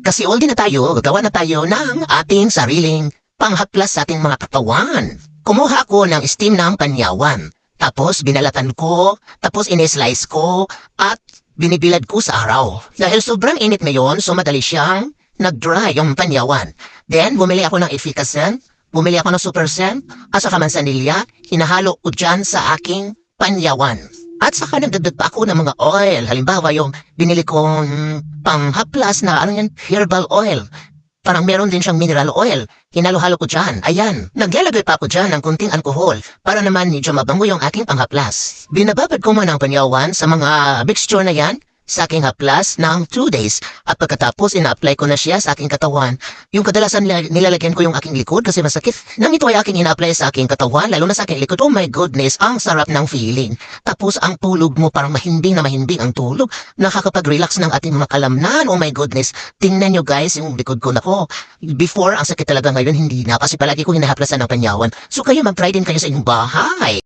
Kasi old na tayo, gagawa na tayo ng ating sariling panghaplas sa ating mga katawan. Kumuha ako ng steam ng panyawan. Tapos binalatan ko, tapos in-slice ko, at binibilad ko sa araw. Dahil sobrang init ngayon, so madali siyang nag-dry yung panyawan. Then, bumili ako ng efficacy, bumili ako ng super scent, at saka mansanilya, hinahalo ko dyan sa aking panyawan. At saka nagdagdag pa ako ng mga oil. Halimbawa yung binili kong panghaplas na herbal oil. Parang meron din siyang mineral oil. Hinalo-halo ko dyan. Ayan. Naglalagay pa ako dyan ng kunting alkohol para naman medyo mabango yung aking panghaplas. Binababad ko man ang panyawan sa mga mixture na yan sa aking haplas ng 2 days. At pagkatapos, ina-apply ko na siya sa aking katawan. Yung kadalasan nilalagyan ko yung aking likod kasi masakit. Nang ito ay aking ina-apply sa aking katawan, lalo na sa aking likod, oh my goodness, ang sarap ng feeling. Tapos ang tulog mo parang mahimbing na mahimbing ang tulog. Nakakapag-relax ng ating mga kalamnan, oh my goodness. Tingnan nyo guys, yung likod ko na ko. Before, ang sakit talaga ngayon, hindi na. Kasi palagi ko hinahaplasan ng panyawan. So kayo mag-try din kayo sa inyong bahay.